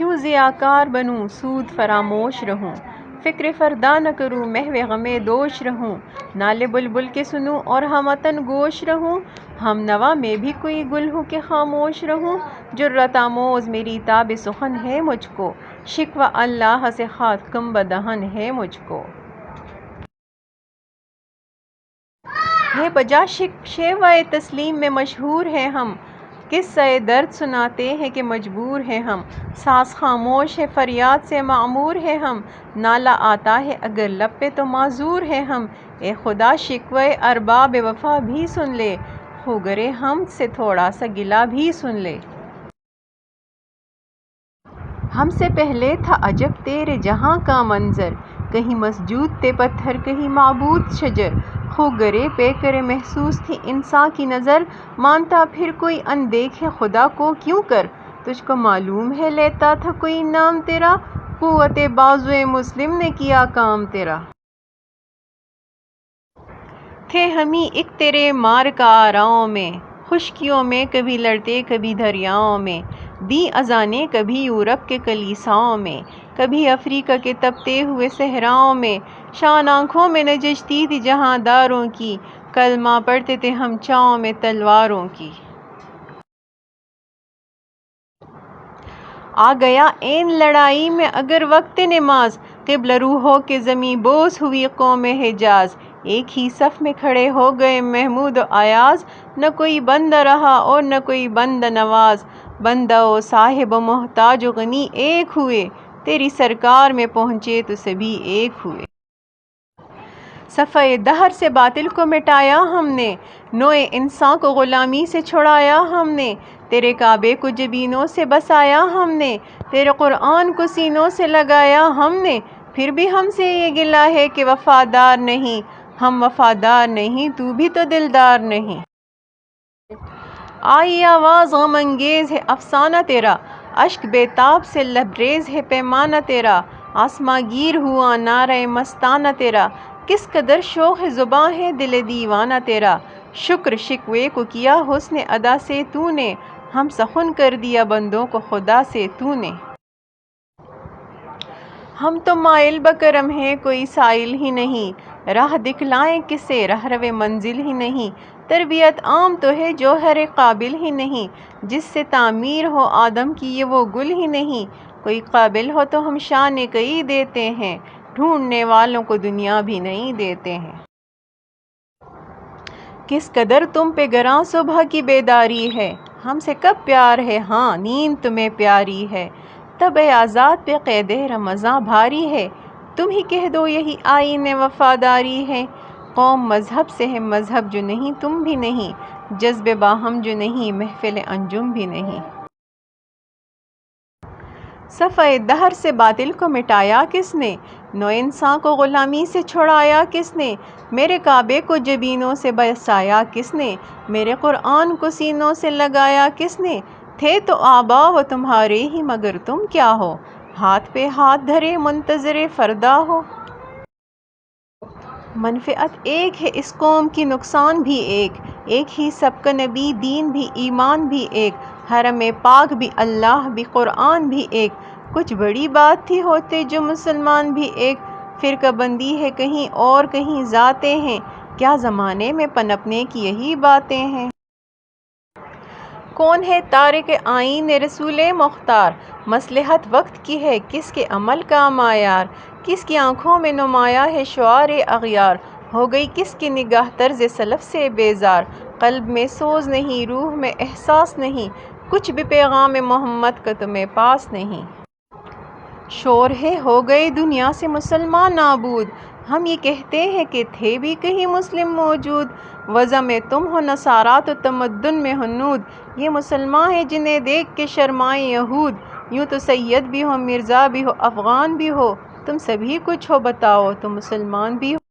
کیوں ضیاءکار بنوں سود فراموش رہوں، فکر فردا نہ کروں محو غم دوش رہوں، نالے بلبل کے سنوں اور ہم وطن گوش رہوں، ہم نوا میں بھی کوئی گل ہوں کہ خاموش رہوں، جرأت آموز میری تاب سخن ہے مجھ کو، شکوہ اللہ سے خاتم بدہن ہے مجھ کو۔ ہے بجا شیوہ تسلیم میں مشہور ہیں ہم، قصہ درد سناتے ہیں کہ مجبور ہیں ہم، ساز خاموش ہے فریاد سے معمور ہیں ہم، نالہ آتا ہے اگر لب پہ تو معذور ہیں ہم، اے خدا شکوہ ارباب وفا بھی سن لے، خو گرے ہم سے تھوڑا سا گلہ بھی سن لے۔ ہم سے پہلے تھا عجب تیرے جہاں کا منظر، کہیں مسجود تھے پتھر کہیں معبود شجر، خو گرے پہ کرے محسوس تھی انساں کی نظر، مانتا پھر کوئی اندیکھے خدا کو کیوں کر، تجھ کو معلوم ہے لیتا تھا کوئی نام تیرا، قوت بازوئے مسلم نے کیا کام تیرا۔ تھے ہمیں ایک تیرے معرکہ آراؤں میں، خشکیوں میں کبھی لڑتے کبھی دریاؤں میں، دی اذانیں کبھی یورپ کے کلیساؤں میں، کبھی افریقہ کے تپتے ہوئے صحراؤں میں، شان آنکھوں میں نجشتی تھی جہاں داروں کی، کلمہ پڑھتے تھے ہم چھاؤں میں تلواروں کی۔ آ گیا عین لڑائی میں اگر وقت نماز، قبلہ رو ہو کے زمیں بوس ہوئی قوم حجاز، ایک ہی صف میں کھڑے ہو گئے محمود و ایاز، نہ کوئی بندہ رہا اور نہ کوئی بندہ نواز، بندہ و صاحب و محتاج و غنی ایک ہوئے، تیری سرکار میں پہنچے تو سبھی ایک ہوئے۔ صفحہ دہر سے باطل کو مٹایا ہم نے، نوع انسان کو غلامی سے چھڑایا ہم نے، تیرے کعبے کو جبینوں سے بسایا ہم نے، تیرے قرآن کو سینوں سے لگایا ہم نے، پھر بھی ہم سے یہ گلہ ہے کہ وفادار نہیں، ہم وفادار نہیں تو بھی تو دلدار نہیں۔ آئی آواز غم انگیز ہے افسانہ تیرا، اشک بے تاب سے لبریز ہے پیمانہ تیرا، آسماں گیر ہوا نعرہ مستانہ تیرا، کس قدر شوخ زباں ہے دل دیوانہ تیرا، شکر شکوے کو کیا حسن ادا سے تو نے، ہم سخن کر دیا بندوں کو خدا سے تو نے۔ ہم تو مائل بکرم ہیں کوئی سائل ہی نہیں، راہ دکھلائیں کسے رہرو منزل ہی نہیں، تربیت عام تو ہے جوہر قابل ہی نہیں، جس سے تعمیر ہو آدم کی یہ وہ گل ہی نہیں، کوئی قابل ہو تو ہم شان کئی دیتے ہیں، ڈھونڈنے والوں کو دنیا بھی نہیں دیتے ہیں۔ کس قدر تم پہ گراں صبح کی بیداری ہے، ہم سے کب پیار ہے ہاں نیند تمہیں پیاری ہے، طبع آزاد پہ قید رمضاں بھاری ہے، تم ہی کہہ دو یہی آئین وفاداری ہے، قوم مذہب سے ہے مذہب جو نہیں تم بھی نہیں، جذب باہم جو نہیں محفل انجم بھی نہیں۔ صفحہ دہر سے باطل کو مٹایا کس نے، نوع انسان کو غلامی سے چھڑایا کس نے، میرے کعبے کو جبینوں سے بسایا کس نے، میرے قرآن کو سینوں سے لگایا کس نے، تھے تو آبا و تمہارے ہی مگر تم کیا ہو، ہاتھ پہ ہاتھ دھرے منتظر فردا ہو۔ منفعت ایک ہے اس قوم کی نقصان بھی ایک ہی سب کا نبی دین بھی ایمان بھی ایک، حرم پاک بھی اللہ بھی قرآن بھی ایک، کچھ بڑی بات تھی ہوتے جو مسلمان بھی ایک، فرقہ بندی ہے کہیں اور کہیں ذاتیں ہیں، کیا زمانے میں پنپنے کی یہی باتیں ہیں۔ کون ہے تارک آئین رسول مختار، مصلحت وقت کی ہے کس کے عمل کا معیار، کس کی آنکھوں میں نمایاں ہے شعار اغیار، ہو گئی کس کی نگاہ طرز سلف سے بیزار، قلب میں سوز نہیں روح میں احساس نہیں، کچھ بھی پیغام محمد کا تمہیں پاس نہیں۔ شور ہے ہو گئے دنیا سے مسلمان نابود، ہم یہ کہتے ہیں کہ تھے بھی کہیں مسلم موجود، وضع میں تم ہو نصارا تو تمدن میں ہنود، یہ مسلمان ہیں جنہیں دیکھ کے شرمائیں یہود، یوں تو سید بھی ہو مرزا بھی ہو افغان بھی ہو، تم سبھی کچھ ہو بتاؤ تم مسلمان بھی ہو۔